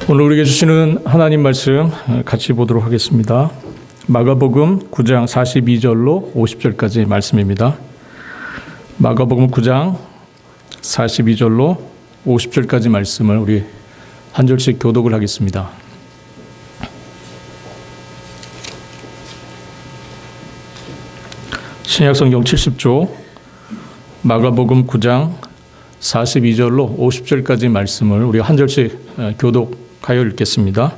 오늘 우리에게 주시는 하나님 말씀 같이 보도록 하겠습니다. 마가복음 9장 42절로 50절까지 말씀입니다. 마가복음 9장 42절로 50절까지 말씀을 우리 한 절씩 교독을 하겠습니다. 신약성경 70조 마가복음 9장 42절로 50절까지 말씀을 우리 한 절씩 교독하여 읽겠습니다.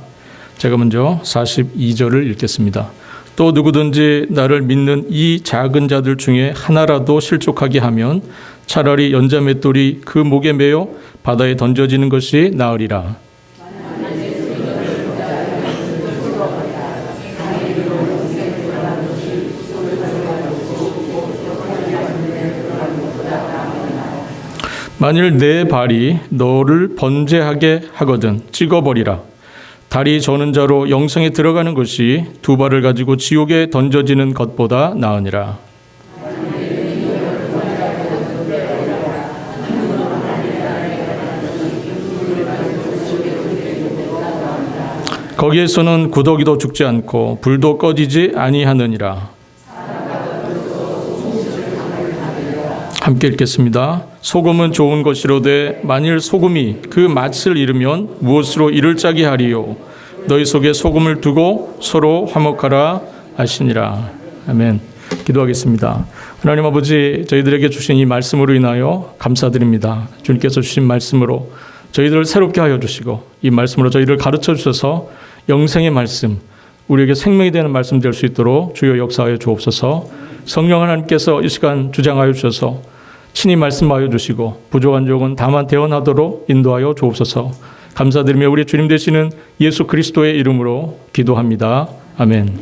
제가 먼저 42절을 읽겠습니다. 또 누구든지 나를 믿는 이 작은 자들 중에 하나라도 실족하게 하면 차라리 연자맷돌이 그 목에 매여 바다에 던져지는 것이 나으리라. 만일 내 발이 너를 번제하게 하거든 찍어버리라. 다리 저는 자로 영생에 들어가는 것이 두 발을 가지고 지옥에 던져지는 것보다 나으니라. 거기에서는 구더기도 죽지 않고 불도 꺼지지 아니하느니라. 함께 읽겠습니다. 소금은 좋은 것이로되 만일 소금이 그 맛을 잃으면 무엇으로 이를 짜게 하리요. 너희 속에 소금을 두고 서로 화목하라 하시니라. 아멘. 기도하겠습니다. 하나님 아버지, 저희들에게 주신 이 말씀으로 인하여 감사드립니다. 주님께서 주신 말씀으로 저희들을 새롭게 하여 주시고 이 말씀으로 저희를 가르쳐 주셔서 영생의 말씀, 우리에게 생명이 되는 말씀 될 수 있도록 주여 역사하여 주옵소서. 성령 하나님께서 이 시간 주장하여 주셔서 친히 말씀하여 주시고 부족한 적은 다만 대언하도록 인도하여 주옵소서. 감사드리며 우리 주님 되시는 예수 그리스도의 이름으로 기도합니다. 아멘.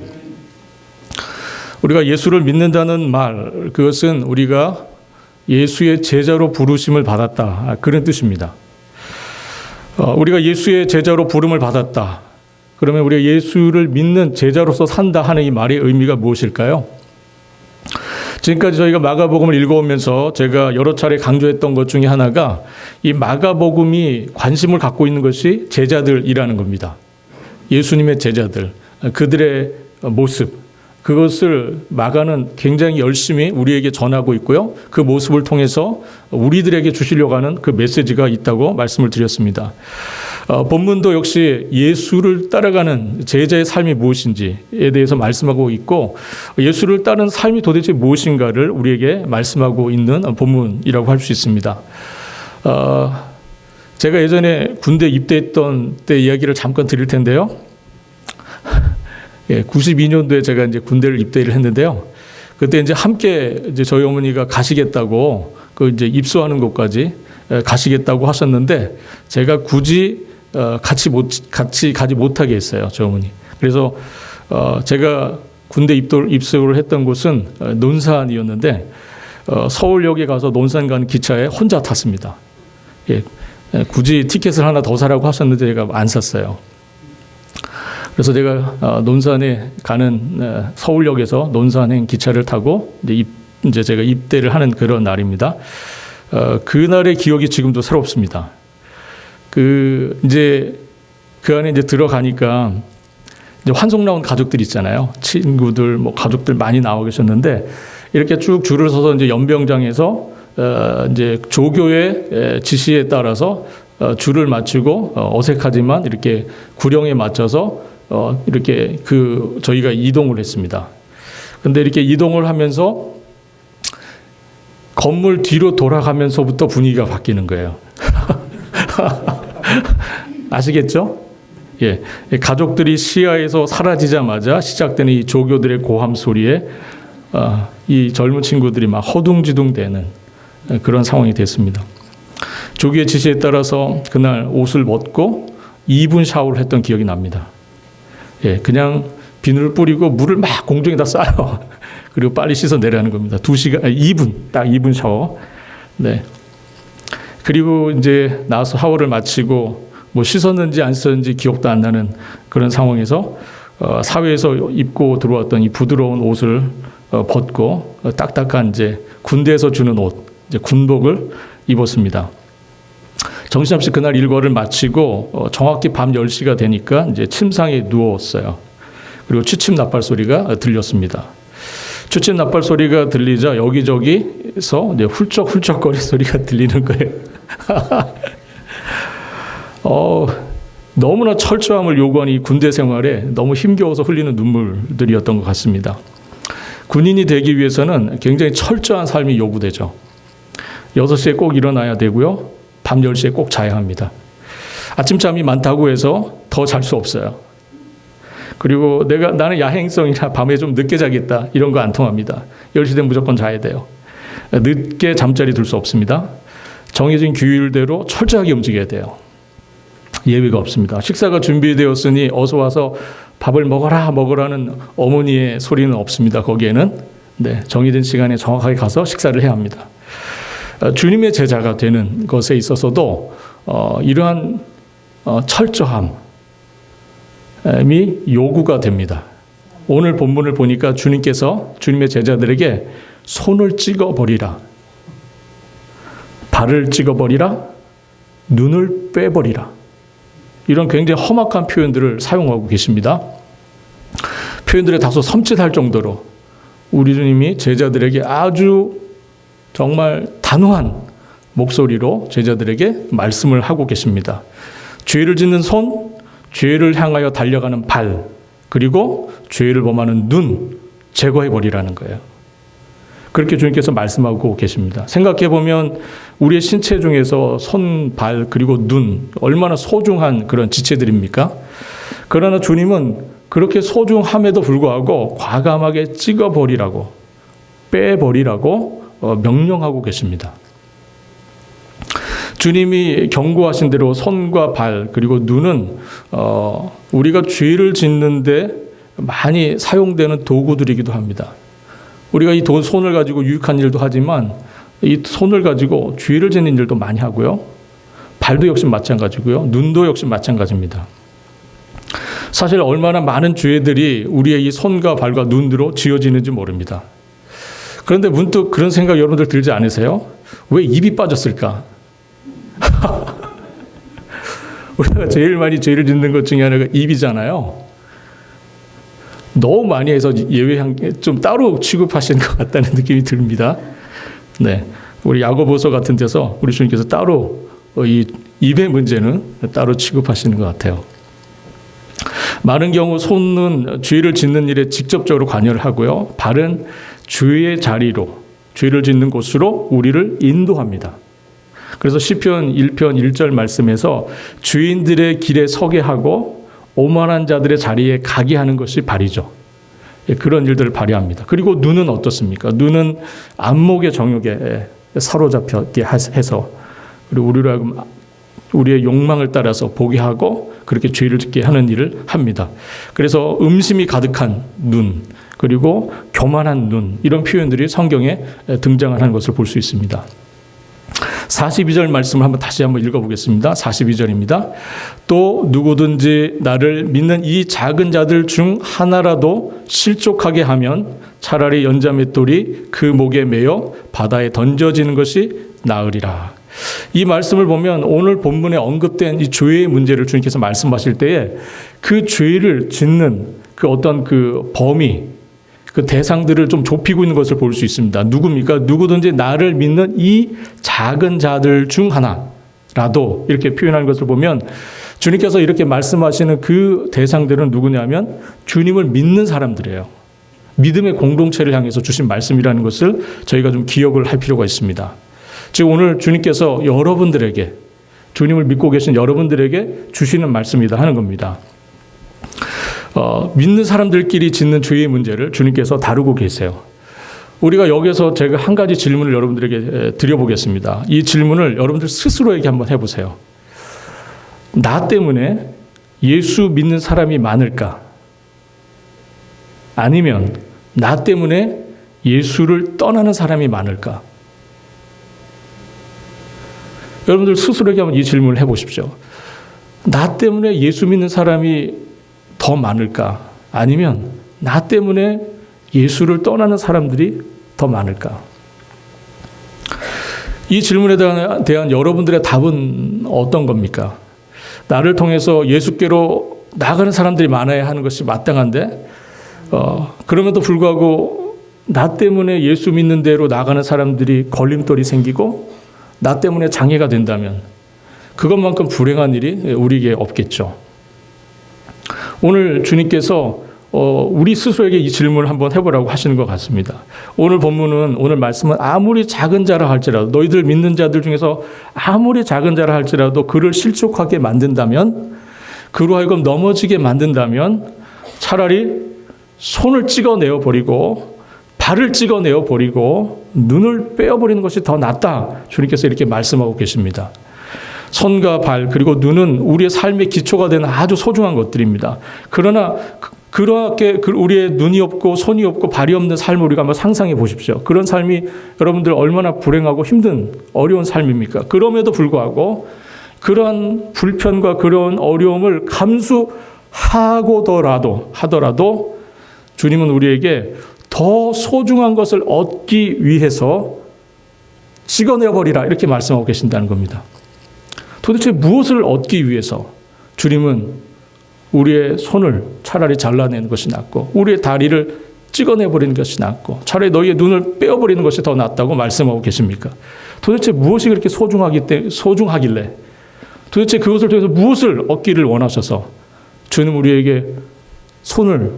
우리가 예수를 믿는다는 말, 그것은 우리가 예수의 제자로 부르심을 받았다, 그런 뜻입니다. 우리가 예수의 제자로 부름을 받았다. 그러면 우리가 예수를 믿는 제자로서 산다 하는 이 말의 의미가 무엇일까요? 지금까지 저희가 마가복음을 읽어오면서 제가 여러 차례 강조했던 것 중에 하나가 이 마가복음이 관심을 갖고 있는 것이 제자들이라는 겁니다. 예수님의 제자들, 그들의 모습, 그것을 마가는 굉장히 열심히 우리에게 전하고 있고요. 그 모습을 통해서 우리들에게 주시려고 하는 그 메시지가 있다고 말씀을 드렸습니다. 본문도 역시 예수를 따라가는 제자의 삶이 무엇인지에 대해서 말씀하고 있고, 예수를 따르는 삶이 도대체 무엇인가를 우리에게 말씀하고 있는 본문이라고 할 수 있습니다. 제가 예전에 군대 입대했던 때 이야기를 잠깐 드릴 텐데요. 92년도에 제가 이제 군대를 입대를 했는데요. 그때 이제 함께 이제 저희 어머니가 가시겠다고 그 이제 입소하는 곳까지 가시겠다고 하셨는데 제가 굳이 같이 가지 못하게 했어요, 저희 어머니. 그래서 제가 군대 입소를 했던 곳은 논산이었는데 서울역에 가서 논산 가는 기차에 혼자 탔습니다. 굳이 티켓을 하나 더 사라고 하셨는데 제가 안 샀어요. 그래서 제가 논산에 가는 서울역에서 논산행 기차를 타고 이제 제가 입대를 하는 그런 날입니다. 그날의 기억이 지금도 새롭습니다. 그 안에 이제 들어가니까 이제 환송 나온 가족들 있잖아요. 친구들, 뭐 가족들 많이 나와 계셨는데 이렇게 쭉 줄을 서서 이제 연병장에서 이제 조교의 지시에 따라서 줄을 맞추고 어색하지만 이렇게 구령에 맞춰서 이렇게 저희가 이동을 했습니다. 근데 이렇게 이동을 하면서 건물 뒤로 돌아가면서부터 분위기가 바뀌는 거예요. 아시겠죠? 예. 가족들이 시야에서 사라지자마자 시작되는 이 조교들의 고함 소리에 이 젊은 친구들이 막 허둥지둥 되는 그런 상황이 됐습니다. 조교의 지시에 따라서 그날 옷을 벗고 2분 샤워를 했던 기억이 납니다. 예, 그냥 비누를 뿌리고 물을 막 공중에다 쏴요. 그리고 빨리 씻어 내려는 겁니다. 2분, 딱 2분 샤워. 네. 그리고 이제 나와서 샤워를 마치고 뭐 씻었는지 안 씻었는지 기억도 안 나는 그런 상황에서 사회에서 입고 들어왔던 이 부드러운 옷을 벗고 딱딱한 이제 군대에서 주는 옷, 이제 군복을 입었습니다. 정신없이 그날 일과를 마치고 정확히 밤 10시가 되니까 이제 침상에 누웠어요. 그리고 취침 나팔 소리가 들렸습니다. 취침 나팔 소리가 들리자 여기저기서 이제 훌쩍훌쩍거리는 소리가 들리는 거예요. 너무나 철저함을 요구하는 이 군대 생활에 너무 힘겨워서 흘리는 눈물들이었던 것 같습니다. 군인이 되기 위해서는 굉장히 철저한 삶이 요구되죠. 6시에 꼭 일어나야 되고요. 밤 10시에 꼭 자야 합니다. 아침잠이 많다고 해서 더 잘 수 없어요. 그리고 나는 야행성이라 밤에 좀 늦게 자겠다 이런 거 안 통합니다. 10시 되면 무조건 자야 돼요. 늦게 잠자리 들 수 없습니다. 정해진 규율대로 철저하게 움직여야 돼요. 예외가 없습니다. 식사가 준비되었으니 어서 와서 밥을 먹어라는 어머니의 소리는 없습니다. 거기에는 정해진 시간에 정확하게 가서 식사를 해야 합니다. 주님의 제자가 되는 것에 있어서도 이러한 철저함이 요구가 됩니다. 오늘 본문을 보니까 주님께서 주님의 제자들에게 손을 찍어버리라, 발을 찍어버리라, 눈을 빼버리라, 이런 굉장히 험악한 표현들을 사용하고 계십니다. 표현들이 다소 섬찟할 정도로 우리 주님이 제자들에게 아주 정말 단호한 목소리로 제자들에게 말씀을 하고 계십니다. 죄를 짓는 손, 죄를 향하여 달려가는 발, 그리고 죄를 범하는 눈 제거해버리라는 거예요. 그렇게 주님께서 말씀하고 계십니다. 생각해보면 우리의 신체 중에서 손, 발, 그리고 눈 얼마나 소중한 그런 지체들입니까? 그러나 주님은 그렇게 소중함에도 불구하고 과감하게 찍어버리라고, 빼버리라고 명령하고 계십니다. 주님이 경고하신 대로 손과 발 그리고 눈은 우리가 죄를 짓는데 많이 사용되는 도구들이기도 합니다. 우리가 이 손을 가지고 유익한 일도 하지만 이 손을 가지고 죄를 짓는 일도 많이 하고요. 발도 역시 마찬가지고요. 눈도 역시 마찬가지입니다. 사실 얼마나 많은 죄들이 우리의 이 손과 발과 눈으로 지어지는지 모릅니다. 그런데 문득 그런 생각 여러분들 들지 않으세요? 왜 입이 빠졌을까? 우리가 제일 많이 죄를 짓는 것 중에 하나가 입이잖아요. 너무 많이 해서 예외한 좀 따로 취급하시는 것 같다는 느낌이 듭니다. 우리 야고보서 같은 데서 우리 주님께서 따로 이 입의 문제는 따로 취급하시는 것 같아요. 많은 경우 손은 죄를 짓는 일에 직접적으로 관여를 하고요. 발은 죄의 자리로, 죄를 짓는 곳으로 우리를 인도합니다. 그래서 시편 1편 1절 말씀에서 죄인들의 길에 서게 하고 오만한 자들의 자리에 가게 하는 것이 발이죠. 그런 일들을 발휘합니다. 그리고 눈은 어떻습니까? 눈은 안목의 정욕에 사로잡혔게 해서 그리고 우리의 욕망을 따라서 보게 하고 그렇게 죄를 짓게 하는 일을 합니다. 그래서 음심이 가득한 눈, 그리고 교만한 눈, 이런 표현들이 성경에 등장하는 것을 볼 수 있습니다. 42절 말씀을 다시 한번 읽어보겠습니다. 42절입니다. 또 누구든지 나를 믿는 이 작은 자들 중 하나라도 실족하게 하면 차라리 연자맷돌이 그 목에 매여 바다에 던져지는 것이 나으리라. 이 말씀을 보면 오늘 본문에 언급된 이 죄의 문제를 주님께서 말씀하실 때에 그 죄를 짓는 그 어떤 그 범위, 그 대상들을 좀 좁히고 있는 것을 볼 수 있습니다. 누굽니까? 누구든지 나를 믿는 이 작은 자들 중 하나라도, 이렇게 표현하는 것을 보면 주님께서 이렇게 말씀하시는 그 대상들은 누구냐면 주님을 믿는 사람들이에요. 믿음의 공동체를 향해서 주신 말씀이라는 것을 저희가 좀 기억을 할 필요가 있습니다. 즉 오늘 주님께서 여러분들에게, 주님을 믿고 계신 여러분들에게 주시는 말씀이다 하는 겁니다. 믿는 사람들끼리 짓는 죄의 문제를 주님께서 다루고 계세요. 우리가 여기서 제가 한 가지 질문을 여러분들에게 드려보겠습니다. 이 질문을 여러분들 스스로에게 한번 해보세요. 나 때문에 예수 믿는 사람이 많을까? 아니면 나 때문에 예수를 떠나는 사람이 많을까? 여러분들 스스로에게 한번 이 질문을 해보십시오. 나 때문에 예수 믿는 사람이 더 많을까? 아니면 나 때문에 예수를 떠나는 사람들이 더 많을까? 이 질문에 대한 여러분들의 답은 어떤 겁니까? 나를 통해서 예수께로 나가는 사람들이 많아야 하는 것이 마땅한데 그럼에도 불구하고 나 때문에 예수 믿는 대로 나가는 사람들이 걸림돌이 생기고 나 때문에 장애가 된다면 그것만큼 불행한 일이 우리에게 없겠죠. 오늘 주님께서 우리 스스로에게 이 질문을 한번 해보라고 하시는 것 같습니다. 오늘 본문은, 오늘 말씀은 아무리 작은 자라 할지라도, 너희들 믿는 자들 중에서 아무리 작은 자라 할지라도 그를 실족하게 만든다면, 그로 하여금 넘어지게 만든다면 차라리 손을 찍어내어 버리고 발을 찍어내어 버리고 눈을 빼어버리는 것이 더 낫다. 주님께서 이렇게 말씀하고 계십니다. 손과 발 그리고 눈은 우리의 삶의 기초가 되는 아주 소중한 것들입니다. 그러나 그렇게 우리의 눈이 없고 손이 없고 발이 없는 삶을 우리가 한번 상상해 보십시오. 그런 삶이 여러분들 얼마나 불행하고 힘든 어려운 삶입니까? 그럼에도 불구하고 그러한 불편과 그런 어려움을 감수하더라도 주님은 우리에게 더 소중한 것을 얻기 위해서 찍어내버리라 이렇게 말씀하고 계신다는 겁니다. 도대체 무엇을 얻기 위해서 주님은 우리의 손을 차라리 잘라내는 것이 낫고 우리의 다리를 찍어내버리는 것이 낫고 차라리 너희의 눈을 빼어버리는 것이 더 낫다고 말씀하고 계십니까? 도대체 무엇이 그렇게 소중하길래 도대체 그것을 통해서 무엇을 얻기를 원하셔서 주님 우리에게 손을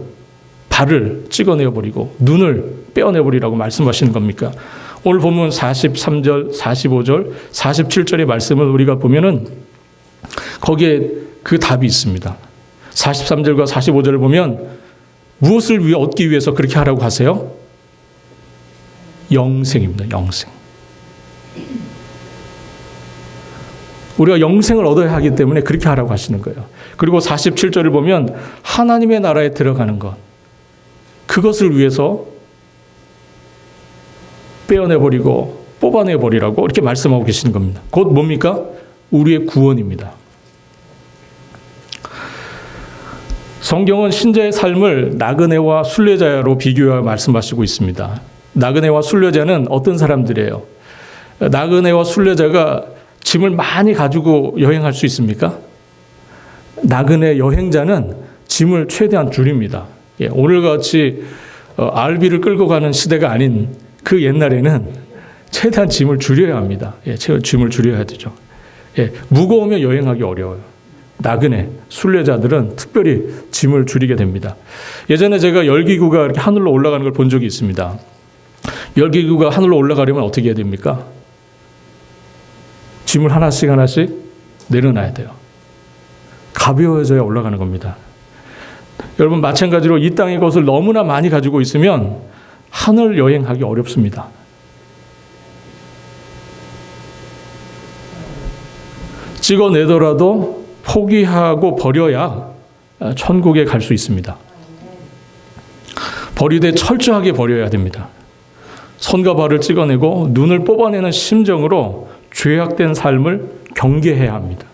발을 찍어내버리고 눈을 빼어내버리라고 말씀하시는 겁니까? 오늘 본문 43절, 45절, 47절의 말씀을 우리가 보면은 거기에 그 답이 있습니다. 43절과 45절을 보면 무엇을 얻기 위해서 그렇게 하라고 하세요? 영생입니다. 영생. 우리가 영생을 얻어야 하기 때문에 그렇게 하라고 하시는 거예요. 그리고 47절을 보면 하나님의 나라에 들어가는 것. 그것을 위해서 빼어내버리고 뽑아내버리라고 이렇게 말씀하고 계시는 겁니다. 곧 뭡니까? 우리의 구원입니다. 성경은 신자의 삶을 나그네와 순례자로 비교하여 말씀하시고 있습니다. 나그네와 순례자는 어떤 사람들이에요? 나그네와 순례자가 짐을 많이 가지고 여행할 수 있습니까? 나그네 여행자는 짐을 최대한 줄입니다. 오늘같이 RV를 끌고 가는 시대가 아닌 그 옛날에는 최대한 짐을 줄여야 합니다. 짐을 줄여야 되죠. 무거우면 여행하기 어려워요. 나그네, 순례자들은 특별히 짐을 줄이게 됩니다. 예전에 제가 열기구가 이렇게 하늘로 올라가는 걸 본 적이 있습니다. 열기구가 하늘로 올라가려면 어떻게 해야 됩니까? 짐을 하나씩 내려놔야 돼요. 가벼워져야 올라가는 겁니다. 여러분 마찬가지로 이 땅의 것을 너무나 많이 가지고 있으면 하늘 여행하기 어렵습니다. 찍어내더라도 포기하고 버려야 천국에 갈 수 있습니다. 버리되 철저하게 버려야 됩니다. 손과 발을 찍어내고 눈을 뽑아내는 심정으로 죄악된 삶을 경계해야 합니다.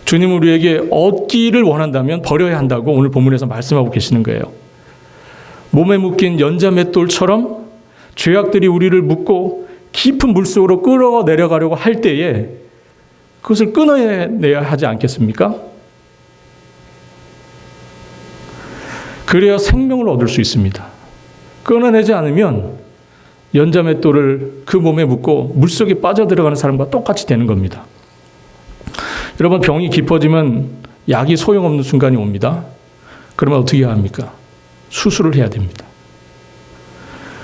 주님 우리에게 얻기를 원한다면 버려야 한다고 오늘 본문에서 말씀하고 계시는 거예요. 몸에 묶인 연자맷돌처럼 죄악들이 우리를 묶고 깊은 물속으로 끌어내려가려고 할 때에 그것을 끊어내야 하지 않겠습니까? 그래야 생명을 얻을 수 있습니다. 끊어내지 않으면 연자맷돌을 그 몸에 묶고 물속에 빠져들어가는 사람과 똑같이 되는 겁니다. 여러분 병이 깊어지면 약이 소용없는 순간이 옵니다. 그러면 어떻게 해야 합니까? 수술을 해야 됩니다.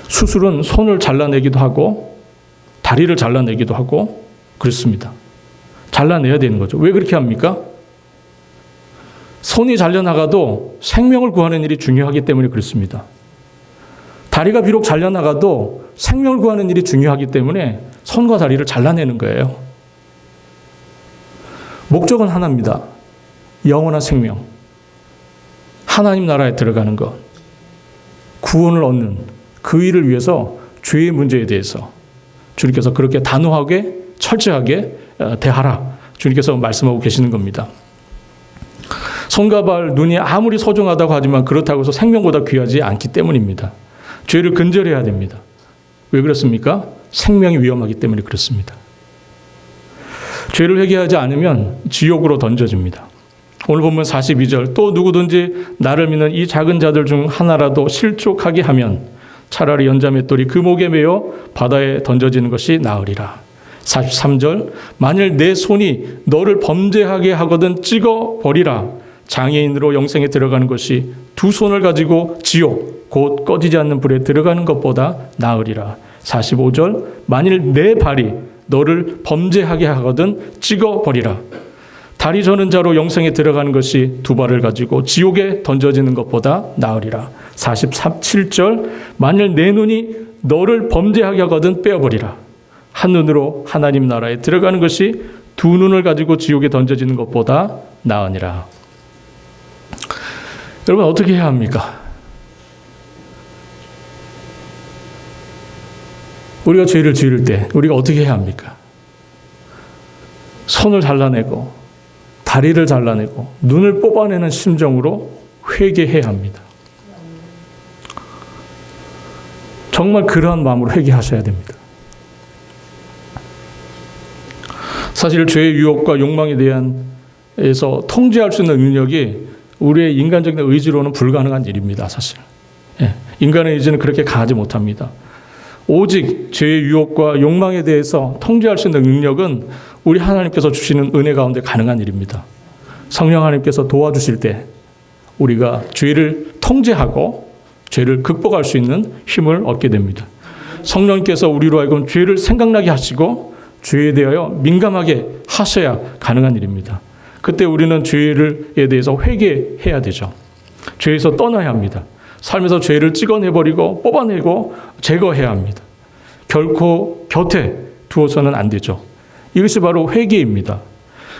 수술은 손을 잘라내기도 하고 다리를 잘라내기도 하고 그렇습니다. 잘라내야 되는 거죠. 왜 그렇게 합니까? 손이 잘려나가도 생명을 구하는 일이 중요하기 때문에 그렇습니다. 다리가 비록 잘려나가도 생명을 구하는 일이 중요하기 때문에 손과 다리를 잘라내는 거예요. 목적은 하나입니다. 영원한 생명. 하나님 나라에 들어가는 것. 구원을 얻는 그 일을 위해서 죄의 문제에 대해서 주님께서 그렇게 단호하게 철저하게 대하라. 주님께서 말씀하고 계시는 겁니다. 손과 발, 눈이 아무리 소중하다고 하지만 그렇다고 해서 생명보다 귀하지 않기 때문입니다. 죄를 근절해야 됩니다. 왜 그렇습니까? 생명이 위험하기 때문에 그렇습니다. 죄를 회개하지 않으면 지옥으로 던져집니다. 오늘 본문 42절, 또 누구든지 나를 믿는 이 작은 자들 중 하나라도 실족하게 하면 차라리 연자맷돌이 그 목에 매어 바다에 던져지는 것이 나으리라. 43절, 만일 내 손이 너를 범죄하게 하거든 찍어버리라. 장애인으로 영생에 들어가는 것이 두 손을 가지고 지옥, 곧 꺼지지 않는 불에 들어가는 것보다 나으리라. 45절, 만일 내 발이 너를 범죄하게 하거든 찍어버리라. 다리 저는 자로 영생에 들어가는 것이 두 발을 가지고 지옥에 던져지는 것보다 나으리라. 47절, 만일 내 눈이 너를 범죄하게 하거든 빼어버리라. 한 눈으로 하나님 나라에 들어가는 것이 두 눈을 가지고 지옥에 던져지는 것보다 나으니라. 여러분, 어떻게 해야 합니까? 우리가 죄를 지을 때 우리가 어떻게 해야 합니까? 손을 잘라내고 다리를 잘라내고 눈을 뽑아내는 심정으로 회개해야 합니다. 정말 그러한 마음으로 회개하셔야 됩니다. 사실 죄의 유혹과 욕망에 대해서 통제할 수 있는 능력이 우리의 인간적인 의지로는 불가능한 일입니다. 사실 인간의 의지는 그렇게 가지 못합니다. 오직 죄의 유혹과 욕망에 대해서 통제할 수 있는 능력은 우리 하나님께서 주시는 은혜 가운데 가능한 일입니다. 성령 하나님께서 도와주실 때 우리가 죄를 통제하고 죄를 극복할 수 있는 힘을 얻게 됩니다. 성령께서 우리로 하여금 죄를 생각나게 하시고 죄에 대하여 민감하게 하셔야 가능한 일입니다. 그때 우리는 죄에 대해서 회개해야 되죠. 죄에서 떠나야 합니다. 삶에서 죄를 찍어내버리고 뽑아내고 제거해야 합니다. 결코 곁에 두어서는 안 되죠. 이것이 바로 회개입니다.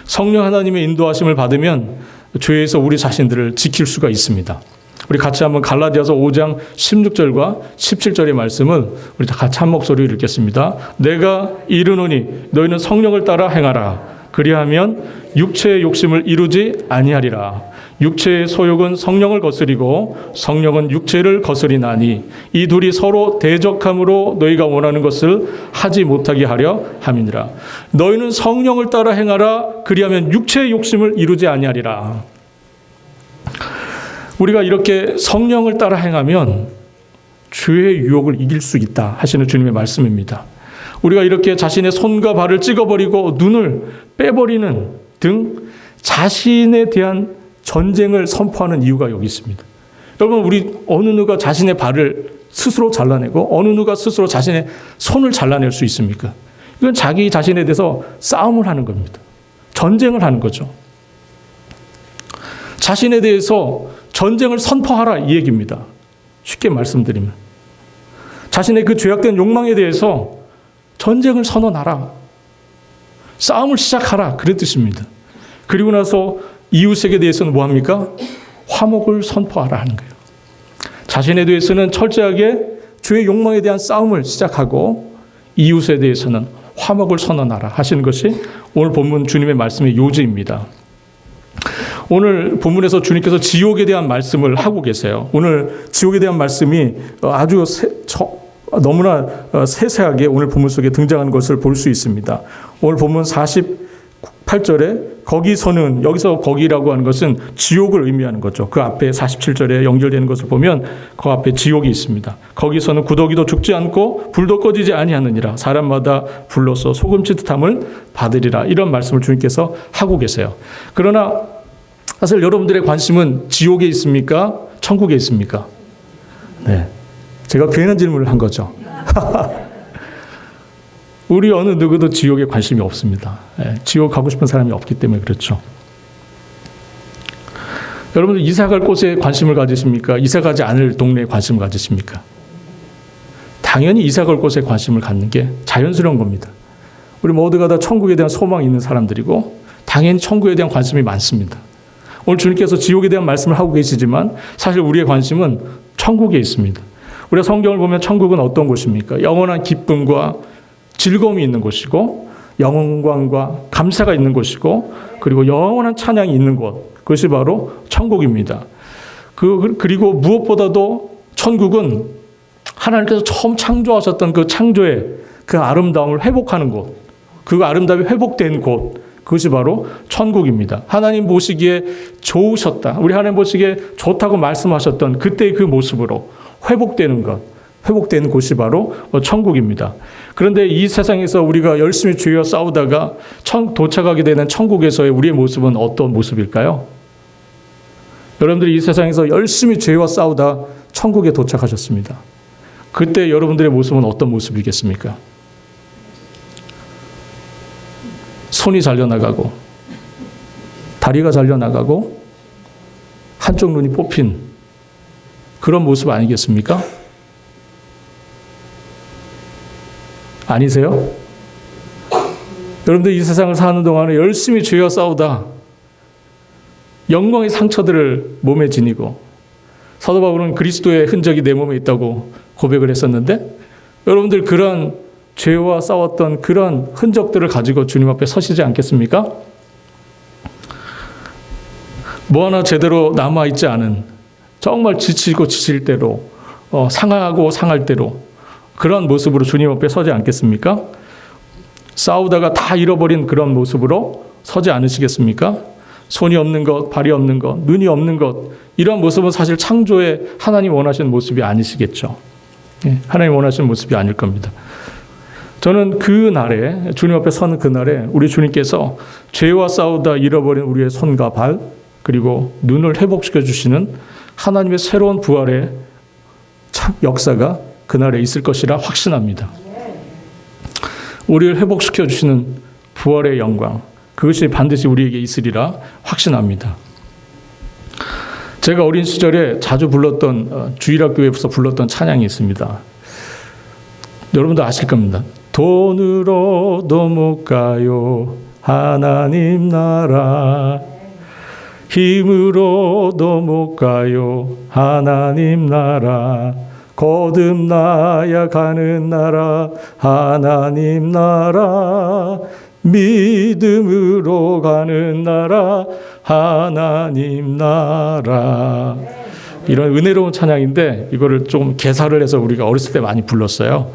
성령 하나님의 인도하심을 받으면 죄에서 우리 자신들을 지킬 수가 있습니다. 우리 같이 한번 갈라디아서 5장 16절과 17절의 말씀을 우리 다 같이 한 목소리로 읽겠습니다. 내가 이르노니 너희는 성령을 따라 행하라. 그리하면 육체의 욕심을 이루지 아니하리라. 육체의 소욕은 성령을 거스리고 성령은 육체를 거스리나니 이 둘이 서로 대적함으로 너희가 원하는 것을 하지 못하게 하려 함이니라. 너희는 성령을 따라 행하라. 그리하면 육체의 욕심을 이루지 아니하리라. 우리가 이렇게 성령을 따라 행하면 죄의 유혹을 이길 수 있다 하시는 주님의 말씀입니다. 우리가 이렇게 자신의 손과 발을 찍어버리고 눈을 빼버리는 등 자신에 대한 전쟁을 선포하는 이유가 여기 있습니다. 여러분, 우리 어느 누가 자신의 발을 스스로 잘라내고 어느 누가 스스로 자신의 손을 잘라낼 수 있습니까? 이건 자기 자신에 대해서 싸움을 하는 겁니다. 전쟁을 하는 거죠. 자신에 대해서 전쟁을 선포하라 이 얘기입니다. 쉽게 말씀드리면 자신의 그 죄악된 욕망에 대해서 전쟁을 선언하라. 싸움을 시작하라. 그런 뜻입니다. 그리고 나서 이웃에게 대해서는 뭐합니까? 화목을 선포하라 하는 거예요. 자신에 대해서는 철저하게 죄의 욕망에 대한 싸움을 시작하고 이웃에 대해서는 화목을 선언하라 하시는 것이 오늘 본문 주님의 말씀의 요지입니다. 오늘 본문에서 주님께서 지옥에 대한 말씀을 하고 계세요. 오늘 지옥에 대한 말씀이 아주 너무나 세세하게 오늘 본문 속에 등장하는 것을 볼 수 있습니다. 오늘 본문 48절에 거기서는, 여기서 거기라고 하는 것은 지옥을 의미하는 거죠. 그 앞에 47절에 연결되는 것을 보면 그 앞에 지옥이 있습니다. 거기서는 구더기도 죽지 않고 불도 꺼지지 아니하느니라. 사람마다 불로써 소금치듯함을 받으리라. 이런 말씀을 주님께서 하고 계세요. 그러나 사실 여러분들의 관심은 지옥에 있습니까? 천국에 있습니까? 네. 제가 괜한 질문을 한 거죠. 우리 어느 누구도 지옥에 관심이 없습니다. 네. 지옥 가고 싶은 사람이 없기 때문에 그렇죠. 여러분들 이사 갈 곳에 관심을 가지십니까? 이사 가지 않을 동네에 관심을 가지십니까? 당연히 이사 갈 곳에 관심을 갖는 게 자연스러운 겁니다. 우리 모두가 다 천국에 대한 소망이 있는 사람들이고 당연히 천국에 대한 관심이 많습니다. 오늘 주님께서 지옥에 대한 말씀을 하고 계시지만 사실 우리의 관심은 천국에 있습니다. 우리가 성경을 보면 천국은 어떤 곳입니까? 영원한 기쁨과 즐거움이 있는 곳이고 영광과 감사가 있는 곳이고 그리고 영원한 찬양이 있는 곳. 그것이 바로 천국입니다. 그리고 무엇보다도 천국은 하나님께서 처음 창조하셨던 그 창조의 그 아름다움을 회복하는 곳, 그 아름다움이 회복된 곳, 그것이 바로 천국입니다. 하나님 보시기에 좋으셨다, 우리 하나님 보시기에 좋다고 말씀하셨던 그때의 그 모습으로 회복되는 것, 회복된 곳이 바로 천국입니다. 그런데 이 세상에서 우리가 열심히 죄와 싸우다가 도착하게 되는 천국에서의 우리의 모습은 어떤 모습일까요? 여러분들이 이 세상에서 열심히 죄와 싸우다 천국에 도착하셨습니다. 그때 여러분들의 모습은 어떤 모습이겠습니까? 손이 잘려나가고 다리가 잘려나가고 한쪽 눈이 뽑힌 그런 모습 아니겠습니까? 아니세요? 여러분들 이 세상을 사는 동안에 열심히 죄와 싸우다 영광의 상처들을 몸에 지니고, 사도 바울은 그리스도의 흔적이 내 몸에 있다고 고백을 했었는데, 여러분들 그런 죄와 싸웠던 그런 흔적들을 가지고 주님 앞에 서시지 않겠습니까? 뭐 하나 제대로 남아있지 않은, 정말 지치고 지칠 대로, 상하고 상할 대로 그런 모습으로 주님 앞에 서지 않겠습니까? 싸우다가 다 잃어버린 그런 모습으로 서지 않으시겠습니까? 손이 없는 것, 발이 없는 것, 눈이 없는 것, 이런 모습은 사실 창조에 하나님 원하시는 모습이 아니시겠죠. 하나님 원하시는 모습이 아닐 겁니다. 저는 그 날에, 주님 앞에 서는 그 날에 우리 주님께서 죄와 싸우다 잃어버린 우리의 손과 발, 그리고 눈을 회복시켜 주시는 하나님의 새로운 부활의 역사가 그날에 있을 것이라 확신합니다. 우리를 회복시켜 주시는 부활의 영광, 그것이 반드시 우리에게 있으리라 확신합니다. 제가 어린 시절에 자주 불렀던, 주일학교에서 불렀던 찬양이 있습니다. 여러분도 아실 겁니다. 돈으로도 못 가요 하나님 나라, 힘으로도 못 가요 하나님 나라, 거듭나야 가는 나라 하나님 나라, 믿음으로 가는 나라 하나님 나라. 이런 은혜로운 찬양인데 이거를 좀 개사를 해서 우리가 어렸을 때 많이 불렀어요.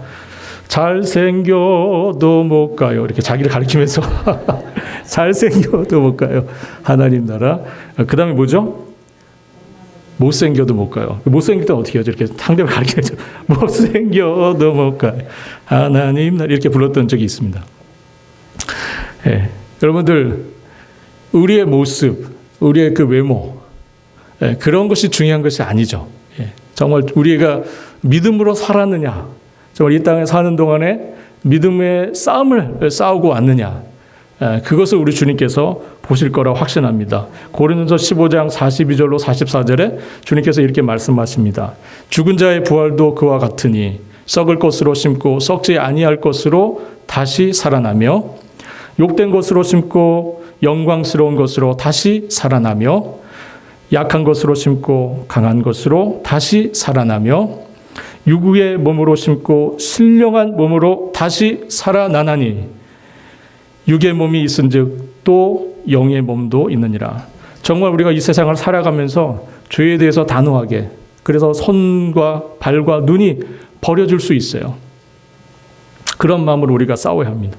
잘생겨도 못 가요, 이렇게 자기를 가리키면서 잘생겨도 못 가요 하나님 나라. 그 다음에 뭐죠? 못생겨도 못 가요. 못생길 땐 어떻게 하죠? 이렇게 상대를 가리키면서 못생겨도 못 가요 하나님 나라, 이렇게 불렀던 적이 있습니다. 예, 여러분들, 우리의 모습, 우리의 그 외모, 그런 것이 중요한 것이 아니죠. 정말 우리가 믿음으로 살았느냐, 정말 이 땅에 사는 동안에 믿음의 싸움을 싸우고 왔느냐, 그것을 우리 주님께서 보실 거라 확신합니다. 고린도서 15장 42절로 44절에 주님께서 이렇게 말씀하십니다. 죽은 자의 부활도 그와 같으니 썩을 것으로 심고 썩지 아니할 것으로 다시 살아나며, 욕된 것으로 심고 영광스러운 것으로 다시 살아나며, 약한 것으로 심고 강한 것으로 다시 살아나며, 육의 몸으로 심고 신령한 몸으로 다시 살아나나니, 육의 몸이 있은즉 또 영의 몸도 있느니라. 정말 우리가 이 세상을 살아가면서 죄에 대해서 단호하게, 그래서 손과 발과 눈이 버려질 수 있어요. 그런 마음으로 우리가 싸워야 합니다.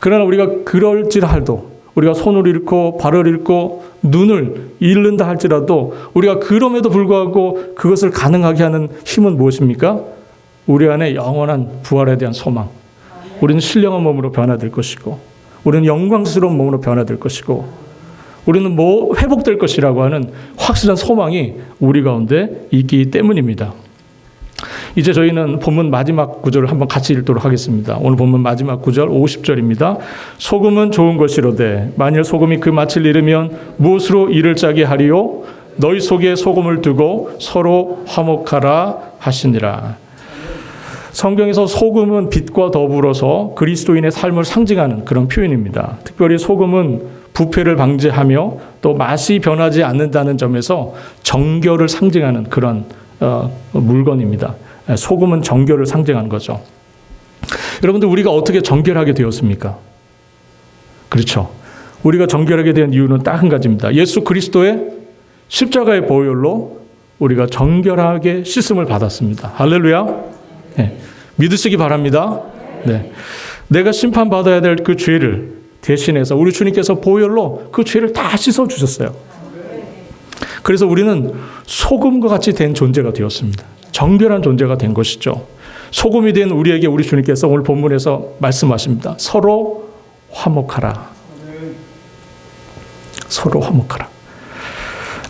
그러나 우리가 그럴지라도, 우리가 손을 잃고 발을 잃고 눈을 잃는다 할지라도, 우리가 그럼에도 불구하고 그것을 가능하게 하는 힘은 무엇입니까? 우리 안에 영원한 부활에 대한 소망. 우리는 신령한 몸으로 변화될 것이고, 우리는 영광스러운 몸으로 변화될 것이고, 우리는 회복될 것이라고 하는 확실한 소망이 우리 가운데 있기 때문입니다. 이제 저희는 본문 마지막 구절을 한번 같이 읽도록 하겠습니다. 오늘 본문 마지막 구절 50절입니다. 소금은 좋은 것이로되 만일 소금이 그 맛을 잃으면 무엇으로 이를 짜게 하리요? 너희 속에 소금을 두고 서로 화목하라 하시니라. 성경에서 소금은 빛과 더불어서 그리스도인의 삶을 상징하는 그런 표현입니다. 특별히 소금은 부패를 방지하며 또 맛이 변하지 않는다는 점에서 정결을 상징하는 그런 물건입니다. 소금은 정결을 상징하는 거죠. 여러분들, 우리가 어떻게 정결하게 되었습니까? 그렇죠. 우리가 정결하게 된 이유는 딱 한 가지입니다. 예수 그리스도의 십자가의 보혈로 우리가 정결하게 씻음을 받았습니다. 할렐루야. 네. 믿으시기 바랍니다. 네. 내가 심판받아야 될 그 죄를 대신해서 우리 주님께서 보혈로 그 죄를 다 씻어주셨어요. 그래서 우리는 소금과 같이 된 존재가 되었습니다. 정결한 존재가 된 것이죠. 소금이 된 우리에게 우리 주님께서 오늘 본문에서 말씀하십니다. 서로 화목하라. 서로 화목하라.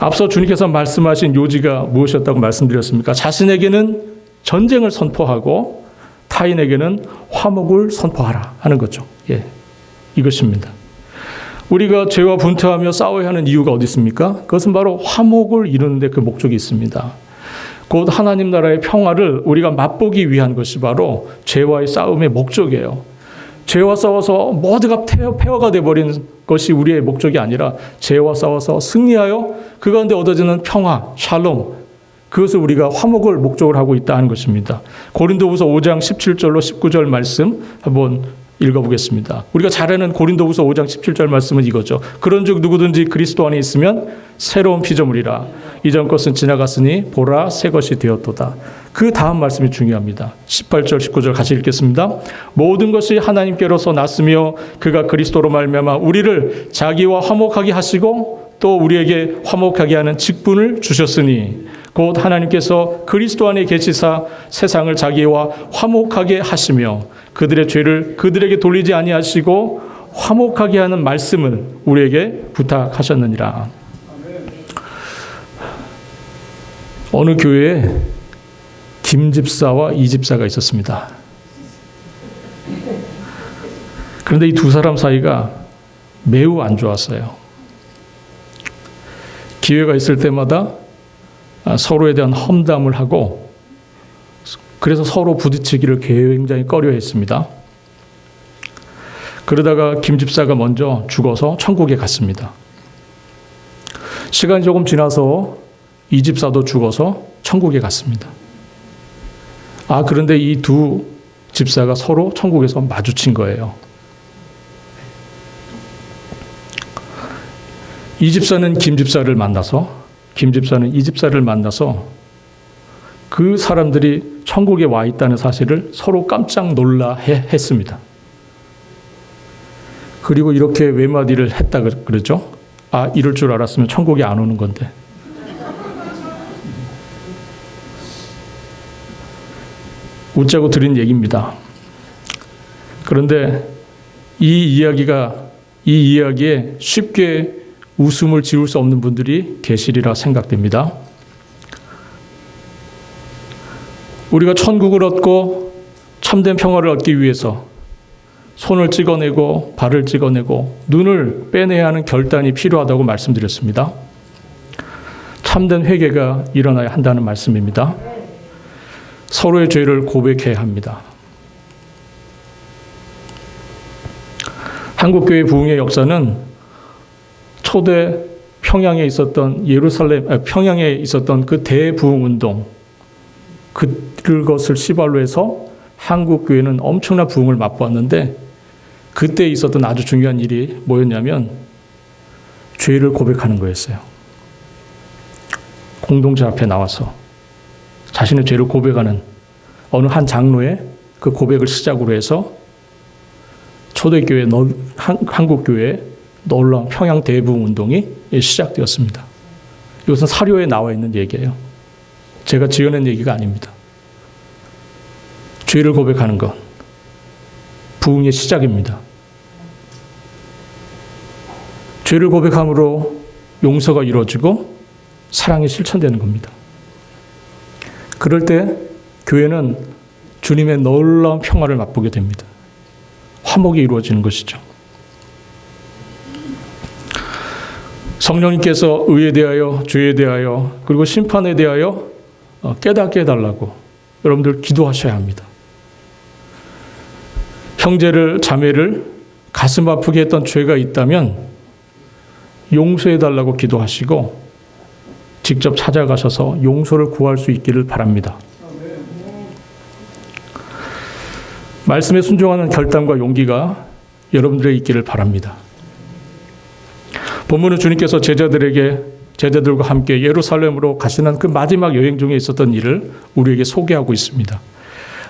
앞서 주님께서 말씀하신 요지가 무엇이었다고 말씀드렸습니까? 자신에게는 전쟁을 선포하고 타인에게는 화목을 선포하라 하는 거죠. 예, 이것입니다. 우리가 죄와 분투하며 싸워야 하는 이유가 어디 있습니까? 그것은 바로 화목을 이루는 데 그 목적이 있습니다. 곧 하나님 나라의 평화를 우리가 맛보기 위한 것이 바로 죄와의 싸움의 목적이에요. 죄와 싸워서 모두가 폐허가 되어버린 것이 우리의 목적이 아니라 죄와 싸워서 승리하여 그 가운데 얻어지는 평화, 샬롬, 그것을 우리가 화목을 목적으로 하고 있다는 것입니다. 고린도후서 5장 17절로 19절 말씀 한번 읽어보겠습니다. 우리가 잘 아는 고린도후서 5장 17절 말씀은 이거죠. 그런즉 누구든지 그리스도 안에 있으면 새로운 피조물이라. 이전 것은 지나갔으니 보라 새 것이 되었도다. 그 다음 말씀이 중요합니다. 18절 19절 같이 읽겠습니다. 모든 것이 하나님께로서 났으며 그가 그리스도로 말미암아 우리를 자기와 화목하게 하시고 또 우리에게 화목하게 하는 직분을 주셨으니 곧 하나님께서 그리스도 안에 계시사 세상을 자기와 화목하게 하시며 그들의 죄를 그들에게 돌리지 아니하시고 화목하게 하는 말씀을 우리에게 부탁하셨느니라. 어느 교회에 김 집사와 이 집사가 있었습니다. 그런데 이 두 사람 사이가 매우 안 좋았어요. 기회가 있을 때마다 서로에 대한 험담을 하고 그래서 서로 부딪히기를 굉장히 꺼려했습니다. 그러다가 김 집사가 먼저 죽어서 천국에 갔습니다. 시간이 조금 지나서 이 집사도 죽어서 천국에 갔습니다. 그런데 이 두 집사가 서로 천국에서 마주친 거예요. 이 집사는 김 집사를 만나서 김 집사는 이 집사를 만나서 그 사람들이 천국에 와 있다는 사실을 서로 깜짝 놀라 했습니다. 그리고 이렇게 외마디를 했다 그러죠. 이럴 줄 알았으면 천국에 안 오는 건데. 웃자고 드린 얘기입니다. 그런데 이 이야기에 쉽게 웃음을 지울 수 없는 분들이 계시리라 생각됩니다. 우리가 천국을 얻고 참된 평화를 얻기 위해서 손을 찍어내고 발을 찍어내고 눈을 빼내야 하는 결단이 필요하다고 말씀드렸습니다. 참된 회개가 일어나야 한다는 말씀입니다. 서로의 죄를 고백해야 합니다. 한국교회 부흥의 역사는 초대 평양에 있었던 평양에 있었던 그 대부흥운동, 그것을 시발로 해서 한국교회는 엄청난 부흥을 맛보았는데 그때 있었던 아주 중요한 일이 뭐였냐면 죄를 고백하는 거였어요. 공동체 앞에 나와서 자신의 죄를 고백하는 어느 한 장로의 그 고백을 시작으로 해서 초대교회, 한국교회 놀라운 평양 대부흥운동이 시작되었습니다. 이것은 사료에 나와 있는 얘기예요. 제가 지어낸 얘기가 아닙니다. 죄를 고백하는 것, 부흥의 시작입니다. 죄를 고백함으로 용서가 이루어지고 사랑이 실천되는 겁니다. 그럴 때 교회는 주님의 놀라운 평화를 맛보게 됩니다. 화목이 이루어지는 것이죠. 성령님께서 의에 대하여, 죄에 대하여, 그리고 심판에 대하여 깨닫게 해달라고 여러분들 기도하셔야 합니다. 형제를, 자매를 가슴 아프게 했던 죄가 있다면 용서해달라고 기도하시고 직접 찾아가셔서 용서를 구할 수 있기를 바랍니다. 말씀에 순종하는 결단과 용기가 여러분들에게 있기를 바랍니다. 본문은 주님께서 제자들과 함께 예루살렘으로 가시는 그 마지막 여행 중에 있었던 일을 우리에게 소개하고 있습니다.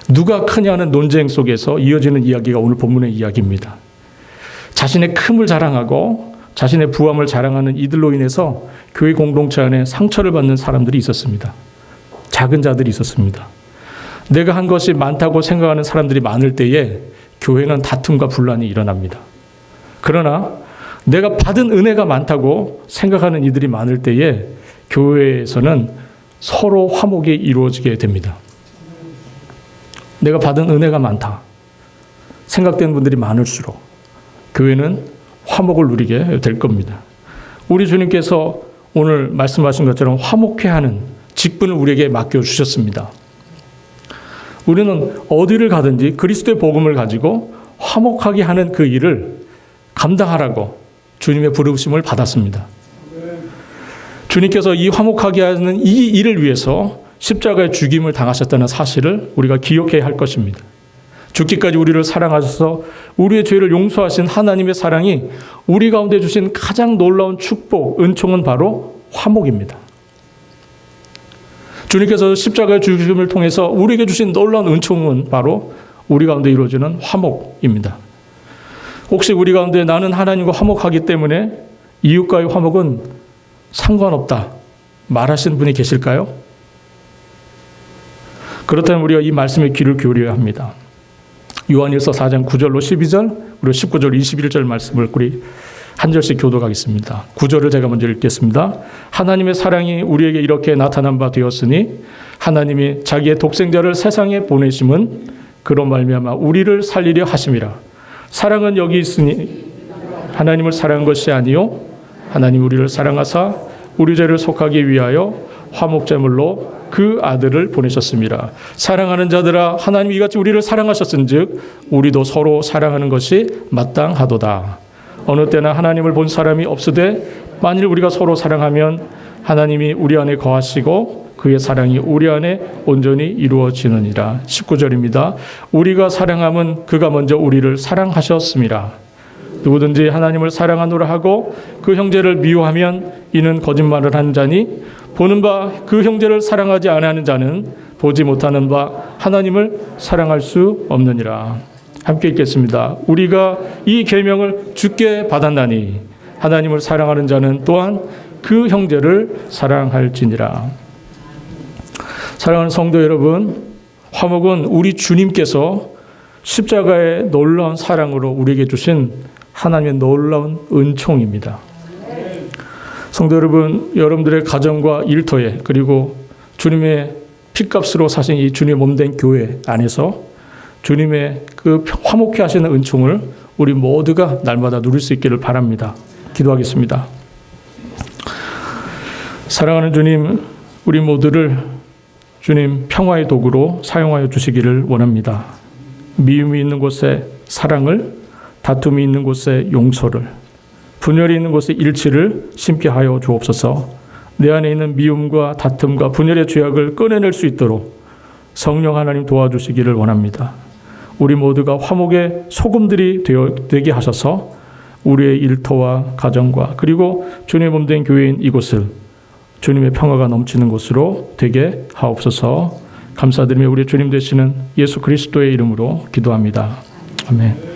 누가 크냐는 논쟁 속에서 이어지는 이야기가 오늘 본문의 이야기입니다. 자신의 큼을 자랑하고 자신의 부함을 자랑하는 이들로 인해서 교회 공동체 안에 상처를 받는 사람들이 있었습니다. 작은 자들이 있었습니다. 내가 한 것이 많다고 생각하는 사람들이 많을 때에 교회는 다툼과 분란이 일어납니다. 그러나 내가 받은 은혜가 많다고 생각하는 이들이 많을 때에 교회에서는 서로 화목이 이루어지게 됩니다. 내가 받은 은혜가 많다 생각되는 분들이 많을수록 교회는 화목을 누리게 될 겁니다. 우리 주님께서 오늘 말씀하신 것처럼 화목해 하는 직분을 우리에게 맡겨주셨습니다. 우리는 어디를 가든지 그리스도의 복음을 가지고 화목하게 하는 그 일을 감당하라고 주님의 부르심을 받았습니다. 주님께서 이 화목하게 하는 이 일을 위해서 십자가의 죽임을 당하셨다는 사실을 우리가 기억해야 할 것입니다. 죽기까지 우리를 사랑하셔서 우리의 죄를 용서하신 하나님의 사랑이 우리 가운데 주신 가장 놀라운 축복, 은총은 바로 화목입니다. 주님께서 십자가의 죽음을 통해서 우리에게 주신 놀라운 은총은 바로 우리 가운데 이루어지는 화목입니다. 혹시 우리 가운데 나는 하나님과 화목하기 때문에 이웃과의 화목은 상관없다 말하시는 분이 계실까요? 그렇다면 우리가 이 말씀에 귀를 기울여야 합니다. 요한일서 4장 9절로 12절 그리고 19절 21절 말씀을 우리 한 절씩 교독하겠습니다. 9절을 제가 먼저 읽겠습니다. 하나님의 사랑이 우리에게 이렇게 나타난 바 되었으니 하나님이 자기의 독생자를 세상에 보내심은 그로 말미암아 우리를 살리려 하심이라. 사랑은 여기 있으니 하나님을 사랑한 것이 아니요 하나님 우리를 사랑하사 우리 죄를 속하기 위하여 화목제물로 그 아들을 보내셨습니다. 사랑하는 자들아 하나님 이같이 우리를 사랑하셨은즉 우리도 서로 사랑하는 것이 마땅하도다. 어느 때나 하나님을 본 사람이 없으되 만일 우리가 서로 사랑하면 하나님이 우리 안에 거하시고 그의 사랑이 우리 안에 온전히 이루어지느니라. 19절입니다. 우리가 사랑함은 그가 먼저 우리를 사랑하셨습니다. 누구든지 하나님을 사랑하노라 하고 그 형제를 미워하면 이는 거짓말을 하는 자니 보는 바 그 형제를 사랑하지 아니하는 자는 보지 못하는 바 하나님을 사랑할 수 없느니라. 함께 읽겠습니다. 우리가 이 계명을 주께 받았나니 하나님을 사랑하는 자는 또한 그 형제를 사랑할지니라. 사랑하는 성도 여러분, 화목은 우리 주님께서 십자가의 놀라운 사랑으로 우리에게 주신 하나님의 놀라운 은총입니다. 성도 여러분, 여러분들의 가정과 일터에 그리고 주님의 피값으로 사신 이 주님의 몸된 교회 안에서 주님의 그 화목케 하시는 은총을 우리 모두가 날마다 누릴 수 있기를 바랍니다. 기도하겠습니다. 사랑하는 주님, 우리 모두를 주님 평화의 도구로 사용하여 주시기를 원합니다. 미움이 있는 곳에 사랑을, 다툼이 있는 곳에 용서를, 분열이 있는 곳에 일치를 심게 하여 주옵소서. 내 안에 있는 미움과 다툼과 분열의 죄악을 꺼내낼 수 있도록 성령 하나님 도와주시기를 원합니다. 우리 모두가 화목의 소금들이 되게 하셔서 우리의 일터와 가정과 그리고 주님의 몸된 교회인 이곳을 주님의 평화가 넘치는 곳으로 되게 하옵소서. 감사드리며 우리 주님 되시는 예수 그리스도의 이름으로 기도합니다. 아멘.